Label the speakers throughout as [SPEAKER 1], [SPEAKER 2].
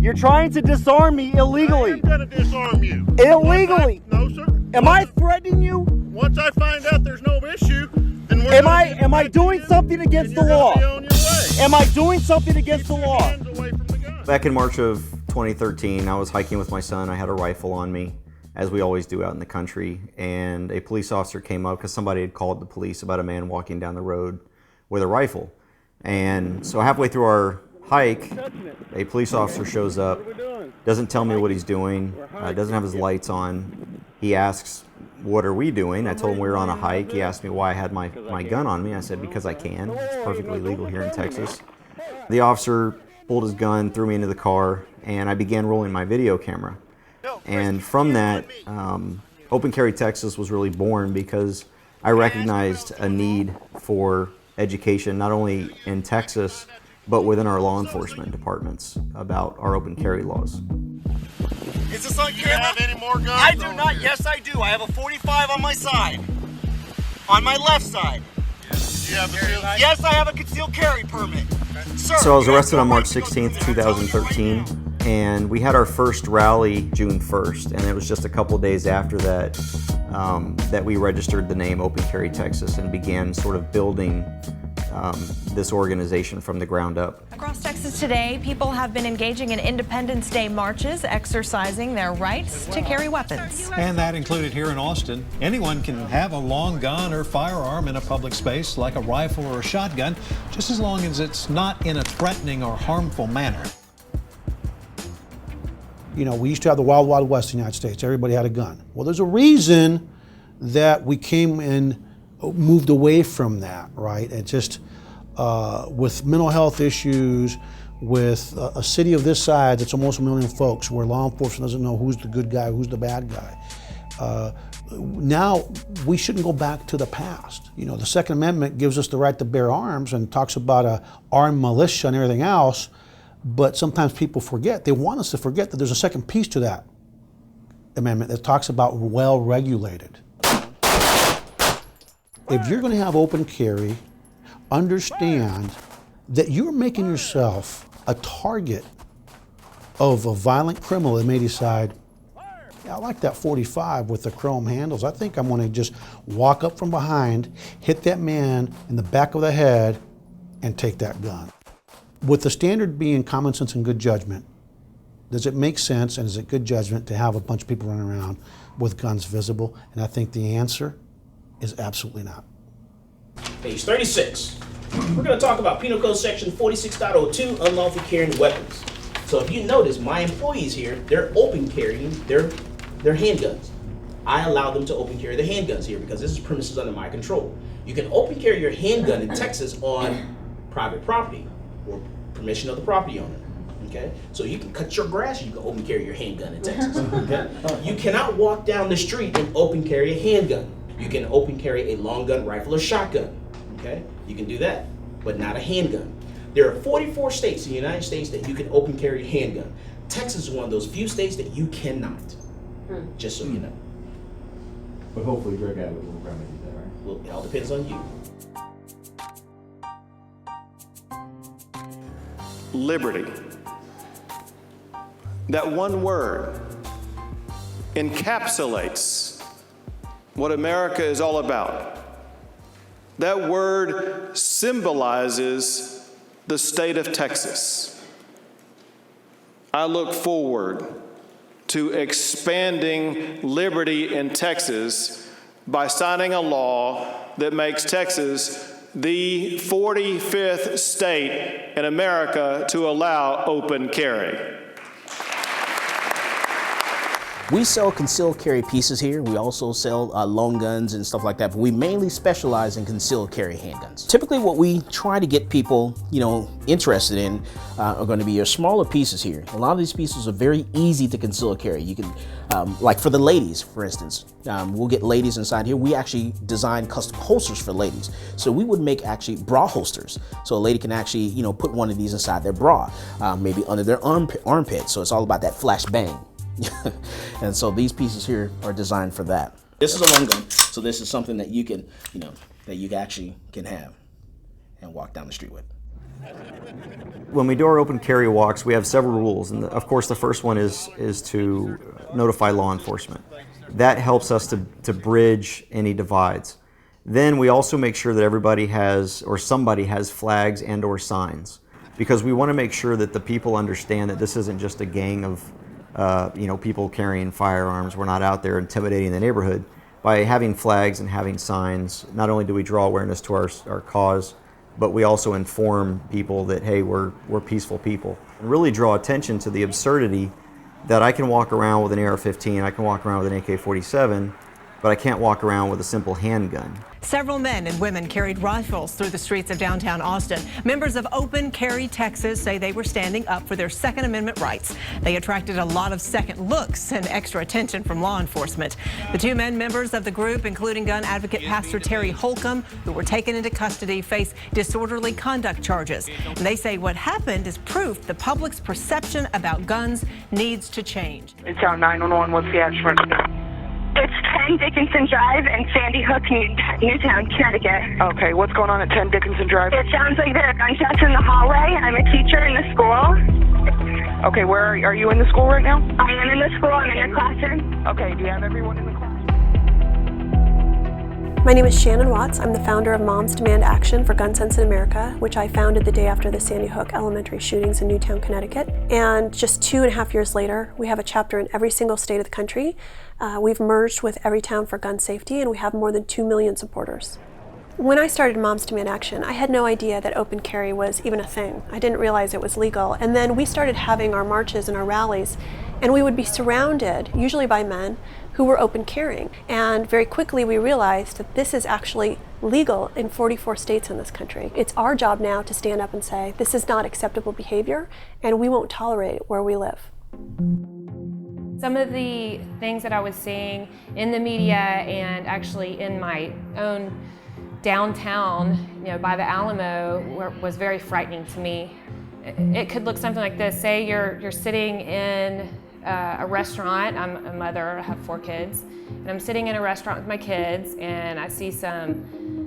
[SPEAKER 1] You're trying to disarm me illegally.
[SPEAKER 2] I am gonna disarm you.
[SPEAKER 1] Illegally.
[SPEAKER 2] No, sir.
[SPEAKER 1] Am I threatening you?
[SPEAKER 2] Once I find out there's no issue, then we're
[SPEAKER 1] Am I doing something against the law? Am I doing something against the law?
[SPEAKER 3] Back in March of 2013, I was hiking with my son. I had a rifle on me, as we always do out in the country, and a police officer came up because somebody had called the police about a man walking down the road with a rifle. And so halfway through our hike, a police officer shows up, doesn't tell me what he's doing, doesn't have his lights on. He asks, "What are we doing?" I told him we were on a hike. He asked me why I had my gun on me. I said, because I can. It's perfectly legal here in Texas. The officer pulled his gun, threw me into the car, and I began rolling my video camera. And from that, Open Carry Texas was really born because I recognized a need for education, not only in Texas, but within our law enforcement departments about our open carry laws.
[SPEAKER 1] Is this on
[SPEAKER 2] Do you have any more guns?
[SPEAKER 1] I do not. Yes, I do. I have a 45 on my side. On my left side.
[SPEAKER 2] Do you have the
[SPEAKER 1] Yes, I have a concealed carry permit. Sir,
[SPEAKER 3] So I was arrested on March 16th, 2013, and we had our first rally June 1st, and it was just a couple of days after that that we registered the name Open Carry Texas and began sort of building this organization from the ground up.
[SPEAKER 4] Across Texas today, people have been engaging in Independence Day marches, exercising their rights to carry weapons.
[SPEAKER 5] And that included here in Austin. Anyone can have a long gun or firearm in a public space, like a rifle or a shotgun, just as long as it's not in a threatening or harmful manner.
[SPEAKER 6] You know, we used to have the Wild Wild West in the United States. Everybody had a gun. Well, there's a reason that we came and moved away from that, right? It just, with mental health issues, with a city of this size, that's almost 1 million folks, where law enforcement doesn't know who's the good guy, who's the bad guy. Now, we shouldn't go back to the past. You know, the Second Amendment gives us the right to bear arms and talks about a armed militia and everything else, but sometimes people forget. They want us to forget that there's a second piece to that amendment that talks about well-regulated. If you're going to have open carry, understand that you're making yourself a target of a violent criminal that may decide, yeah, I like that 45 with the chrome handles. I think I'm going to just walk up from behind, hit that man in the back of the head, and take that gun. With the standard being common sense and good judgment, does it make sense and is it good judgment to have a bunch of people running around with guns visible? And I think the answer is absolutely not.
[SPEAKER 7] Page 36. We're going to talk about Penal Code Section 46.02, unlawful carrying weapons. So if you notice, my employees here, they're open carrying their handguns. I allow them to open carry their handguns here because this is premises under my control. You can open carry your handgun in Texas on private property or permission of the property owner. Okay, so you can cut your grass, you can open carry your handgun in Texas. Okay, you cannot walk down the street and open carry a handgun. You can open carry a long gun, rifle, or shotgun. Okay, you can do that, but not a handgun. There are 44 states in the United States that you can open carry a handgun. Texas is one of those few states that you cannot. Just so you know.
[SPEAKER 8] But hopefully drug habit will remedy that, right?
[SPEAKER 7] Well, it all depends on you.
[SPEAKER 9] Liberty. That one word encapsulates what America is all about. That word symbolizes the state of Texas. I look forward to expanding liberty in Texas by signing a law that makes Texas the 45th state in America to allow open carry.
[SPEAKER 7] We sell concealed carry pieces here. We also sell long guns and stuff like that, but we mainly specialize in concealed carry handguns. Typically what we try to get people, interested in are going to be your smaller pieces here. A lot of these pieces are very easy to conceal carry. You can, like for the ladies, for instance, we'll get ladies inside here. We actually design custom holsters for ladies. So we would make actually bra holsters. So a lady can actually, put one of these inside their bra, maybe under their armpit. So it's all about that flash bang. And so these pieces here are designed for that. This is a long gun, so this is something that you can, that you actually can have and walk down the street with.
[SPEAKER 3] When we do our open carry walks, we have several rules, and of course the first one is to notify law enforcement. That helps us to bridge any divides. Then we also make sure that everybody has, or somebody has, flags and or signs, because we want to make sure that the people understand that this isn't just a gang of people carrying firearms. We're not out there intimidating the neighborhood. By having flags and having signs, not only do we draw awareness to our cause, but we also inform people that, hey, we're peaceful people. And really draw attention to the absurdity that I can walk around with an AR-15, I can walk around with an AK-47, but I can't walk around with a simple handgun.
[SPEAKER 10] Several men and women carried rifles through the streets of downtown Austin. Members of Open Carry Texas say they were standing up for their Second Amendment rights. They attracted a lot of second looks and extra attention from law enforcement. The two men members of the group, including gun advocate Pastor Terry Holcomb, who were taken into custody, face disorderly conduct charges. And they say what happened is proof the public's perception about guns needs to change.
[SPEAKER 11] It's our 911. What's the address? It's 10 Dickinson Drive in Sandy Hook, Newtown, Connecticut.
[SPEAKER 12] Okay, what's going on at 10 Dickinson Drive?
[SPEAKER 11] It sounds like there are gunshots in the hallway. I'm a teacher in the school.
[SPEAKER 12] Okay, where are you in the school right now?
[SPEAKER 11] I am in the school. I'm in a classroom.
[SPEAKER 12] Okay, do you have everyone in the class?
[SPEAKER 13] My name is Shannon Watts. I'm the founder of Moms Demand Action for Gun Sense in America, which I founded the day after the Sandy Hook elementary shootings in Newtown, Connecticut. And just 2.5 years later, we have a chapter in every single state of the country. We've merged with Everytown for gun safety, and we have more than 2 million supporters. When I started Moms Demand Action, I had no idea that open carry was even a thing. I didn't realize it was legal. And then we started having our marches and our rallies, and we would be surrounded, usually by men, who were open carrying. And very quickly we realized that this is actually legal in 44 states in this country. It's our job now to stand up and say, this is not acceptable behavior, and we won't tolerate it where we live.
[SPEAKER 14] Some of the things that I was seeing in the media and actually in my own downtown, by the Alamo, was very frightening to me. It could look something like this. Say you're sitting in a restaurant. I'm a mother, I have 4 kids, and I'm sitting in a restaurant with my kids, and I see some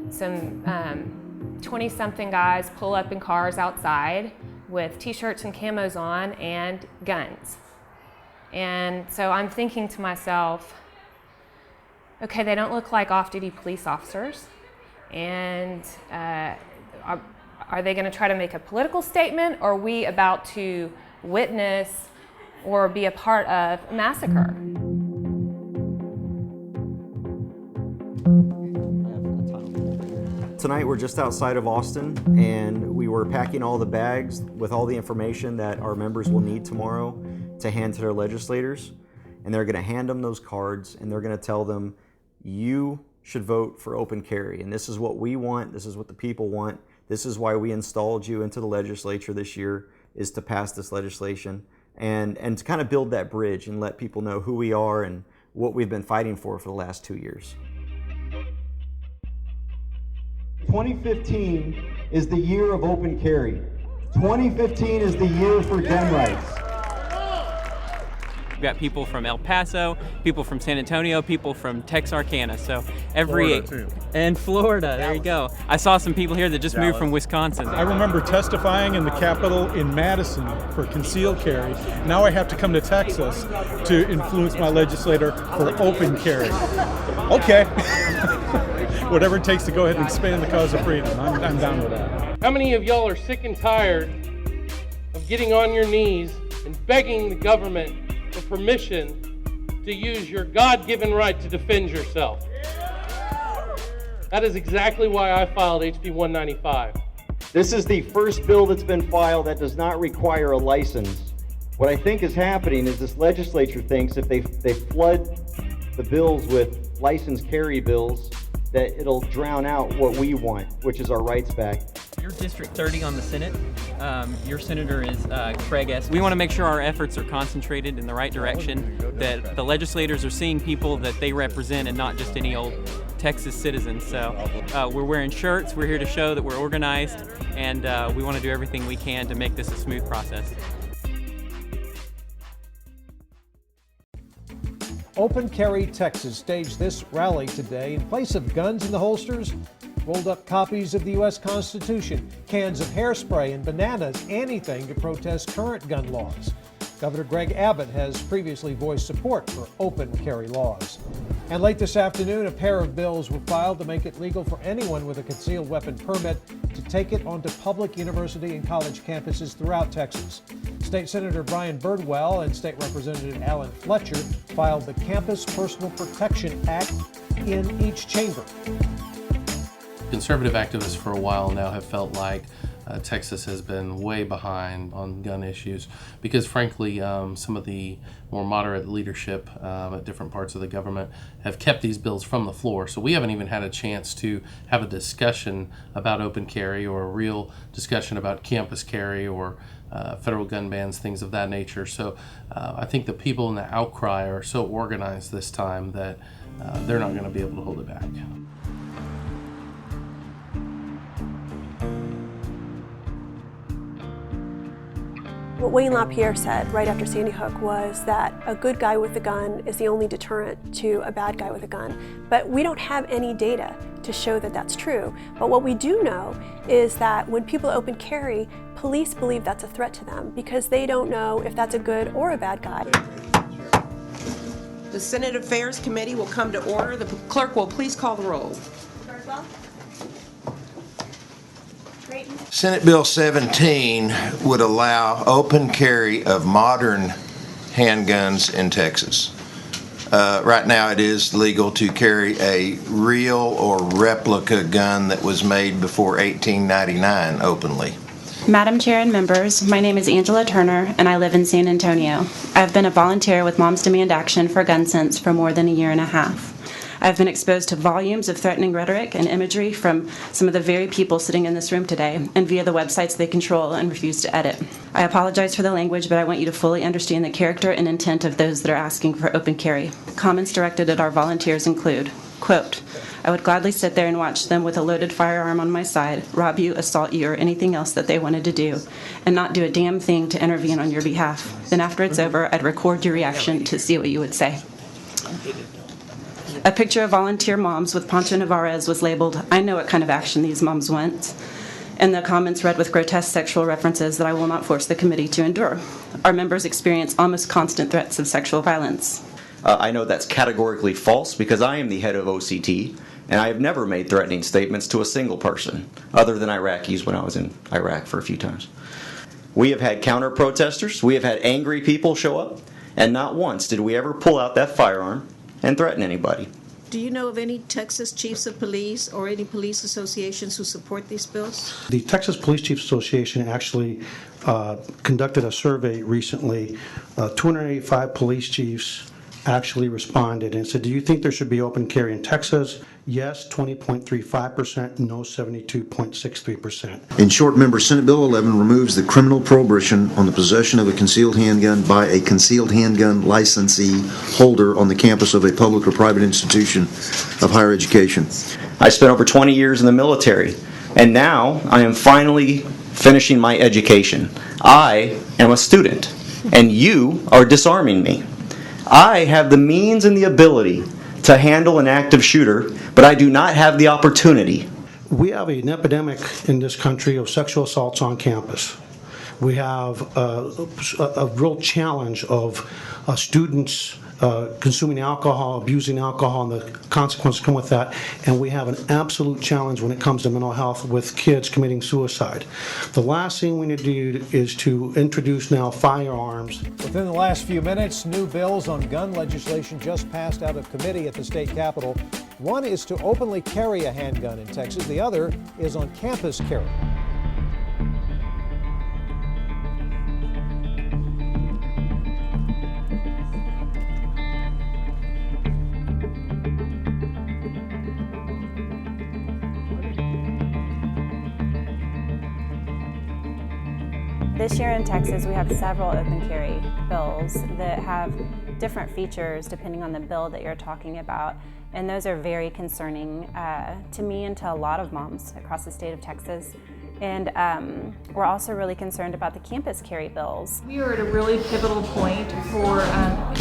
[SPEAKER 14] 20-something guys pull up in cars outside with t-shirts and camos on and guns. And so I'm thinking to myself, okay, they don't look like off-duty police officers, and are they going to try to make a political statement, or are we about to witness or be a part of a massacre?
[SPEAKER 3] Tonight we're just outside of Austin, and we were packing all the bags with all the information that our members will need tomorrow to hand to their legislators. And they're going to hand them those cards, and they're going to tell them, you should vote for open carry. And this is what we want. This is what the people want. This is why we installed you into the legislature this year, is to pass this legislation. And to kind of build that bridge and let people know who we are and what we've been fighting for the last 2 years.
[SPEAKER 15] 2015 is the year of open carry. 2015 is the year for gun rights.
[SPEAKER 16] We've got people from El Paso, people from San Antonio, people from Texarkana. So and Florida, there you go. I saw some people here that just moved from Wisconsin.
[SPEAKER 17] I remember testifying in the Capitol in Madison for concealed carry. Now I have to come to Texas to influence my legislator for open carry. Okay. Whatever it takes to go ahead and expand the cause of freedom. I'm down with that.
[SPEAKER 18] How many of y'all are sick and tired of getting on your knees and begging the government for permission to use your God-given right to defend yourself? That is exactly why I filed HB 195.
[SPEAKER 15] This is the first bill that's been filed that does not require a license. What I think is happening is this legislature thinks if they flood the bills with licensed carry bills, that it'll drown out what we want, which is our rights back.
[SPEAKER 16] You're District 30 on the Senate. Your senator is Craig S. We want to make sure our efforts are concentrated in the right direction, that the legislators are seeing people that they represent and not just any old Texas citizens. So we're wearing shirts, we're here to show that we're organized, and we want to do everything we can to make this a smooth process.
[SPEAKER 5] Open Carry Texas staged this rally today. In place of guns in the holsters, rolled up copies of the U.S. Constitution, cans of hairspray and bananas, anything to protest current gun laws. Governor Greg Abbott has previously voiced support for open carry laws. And late this afternoon, a pair of bills were filed to make it legal for anyone with a concealed weapon permit to take it onto public university and college campuses throughout Texas. State Senator Brian Birdwell and State Representative Alan Fletcher filed the Campus Personal Protection Act in each chamber.
[SPEAKER 19] Conservative activists for a while now have felt like Texas has been way behind on gun issues because, frankly, some of the more moderate leadership at different parts of the government have kept these bills from the floor. So we haven't even had a chance to have a discussion about open carry or a real discussion about campus carry or federal gun bans, things of that nature. So I think the people in the outcry are so organized this time that they're not going to be able to hold it back.
[SPEAKER 13] What Wayne LaPierre said right after Sandy Hook was that a good guy with a gun is the only deterrent to a bad guy with a gun. But we don't have any data to show that that's true. But what we do know is that when people open carry, police believe that's a threat to them because they don't know if that's a good or a bad guy.
[SPEAKER 20] The Senate Affairs Committee will come to order. The clerk will please call the roll.
[SPEAKER 21] Senate Bill 17 would allow open carry of modern handguns in Texas. Right now it is legal to carry a real or replica gun that was made before 1899 openly.
[SPEAKER 22] Madam Chair and members, my name is Angela Turner and I live in San Antonio. I've been a volunteer with Moms Demand Action for Gun Sense for more than a year and a half. I've been exposed to volumes of threatening rhetoric and imagery from some of the very people sitting in this room today and via the websites they control and refuse to edit. I apologize for the language, but I want you to fully understand the character and intent of those that are asking for open carry. Comments directed at our volunteers include, quote, I would gladly sit there and watch them with a loaded firearm on my side, rob you, assault you, or anything else that they wanted to do, and not do a damn thing to intervene on your behalf. Then after it's over, I'd record your reaction to see what you would say. A picture of volunteer moms with Poncho Navarez was labeled, I know what kind of action these moms want, and the comments read with grotesque sexual references that I will not force the committee to endure. Our members experience almost constant threats of sexual violence.
[SPEAKER 3] I know that's categorically false because I am the head of OCT, and I have never made threatening statements to a single person, other than Iraqis when I was in Iraq for a few times. We have had counter-protesters, we have had angry people show up, and not once did we ever pull out that firearm and threaten anybody.
[SPEAKER 23] Do you know of any Texas chiefs of police or any police associations who support these bills?
[SPEAKER 6] The Texas Police Chiefs Association actually conducted a survey recently. 285 police chiefs actually responded and said, do you think there should be open carry in Texas? Yes, 20.35%, no, 72.63%.
[SPEAKER 24] In short, member, Senate Bill 11 removes the criminal prohibition on the possession of a concealed handgun by a concealed handgun licensee holder on the campus of a public or private institution of higher education.
[SPEAKER 3] I spent over 20 years in the military, and now I am finally finishing my education. I am a student, and you are disarming me. I have the means and the ability to handle an active shooter, but I do not have the opportunity.
[SPEAKER 6] We have an epidemic in this country of sexual assaults on campus. We have a real challenge of students consuming alcohol, abusing alcohol, and the consequences come with that. And we have an absolute challenge when it comes to mental health with kids committing suicide. The last thing we need to do is to introduce now firearms.
[SPEAKER 5] Within the last few minutes, new bills on gun legislation just passed out of committee at the state capitol. One is to openly carry a handgun in Texas. The other is on campus carry.
[SPEAKER 22] This year in Texas, we have several open carry bills that have different features depending on the bill that you're talking about, and those are very concerning to me and to a lot of moms across the state of Texas. And we're also really concerned about the campus carry bills.
[SPEAKER 1] We are at a really pivotal point for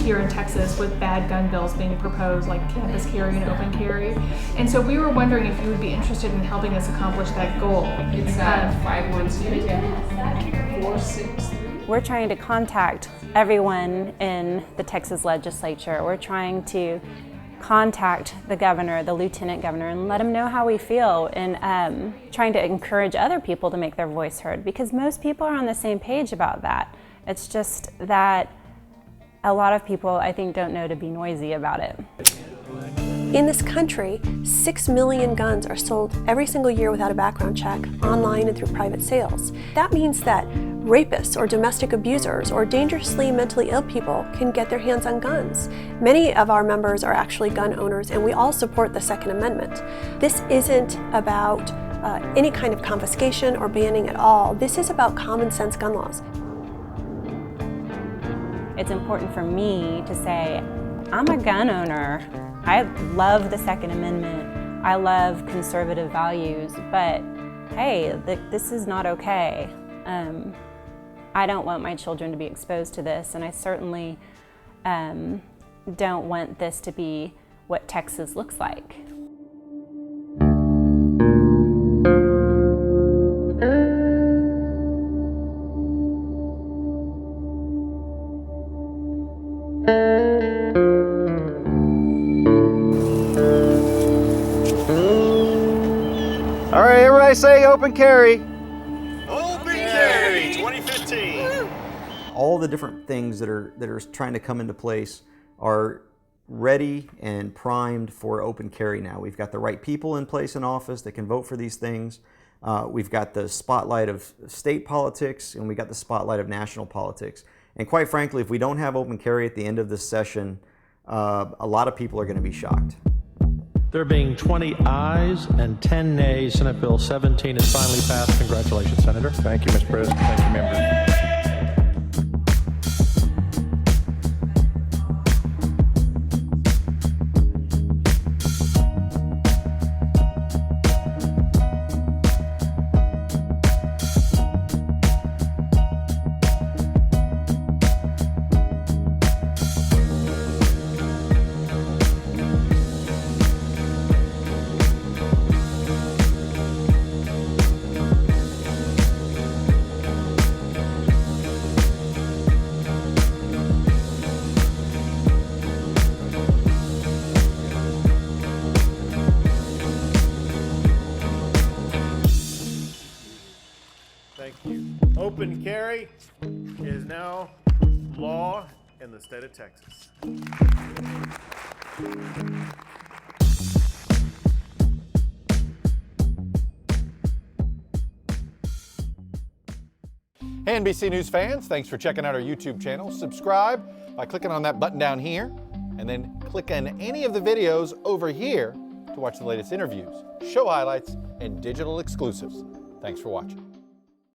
[SPEAKER 1] here in Texas with bad gun bills being proposed, like campus carry and open carry. And so we were wondering if you would be interested in helping us accomplish that goal. It's 512-463.
[SPEAKER 22] We're trying to contact everyone in the Texas legislature. We're trying to contact the governor, the lieutenant governor, and let them know how we feel, and trying to encourage other people to make their voice heard, because most people are on the same page about that. It's just that a lot of people, I think, don't know to be noisy about it.
[SPEAKER 13] In this country, 6 million guns are sold every single year without a background check, online and through private sales. That means that rapists or domestic abusers or dangerously mentally ill people can get their hands on guns. Many of our members are actually gun owners, and we all support the Second Amendment. This isn't about any kind of confiscation or banning at all. This is about common sense gun laws.
[SPEAKER 22] It's important for me to say, I'm a gun owner. I love the Second Amendment. I love conservative values, but hey, this is not okay. I don't want my children to be exposed to this, and I certainly don't want this to be what Texas looks like.
[SPEAKER 3] All right, everybody say open carry.
[SPEAKER 2] Carry 2015.
[SPEAKER 3] All the different things that are trying to come into place are ready and primed for open carry now. We've got the right people in place in office that can vote for these things. We've got the spotlight of state politics, and we got the spotlight of national politics. And quite frankly, if we don't have open carry at the end of this session, a lot of people are going to be shocked.
[SPEAKER 4] There being 20 ayes and 10 nays, Senate Bill 17 is finally passed. Congratulations, Senator.
[SPEAKER 2] Thank you, Mr. President. Thank you, members. Thank you. Open carry is now law in the state of Texas.
[SPEAKER 8] Hey NBC News fans, thanks for checking out our YouTube channel. Subscribe by clicking on that button down here, and then click on any of the videos over here to watch the latest interviews, show highlights, and digital exclusives. Thanks for watching.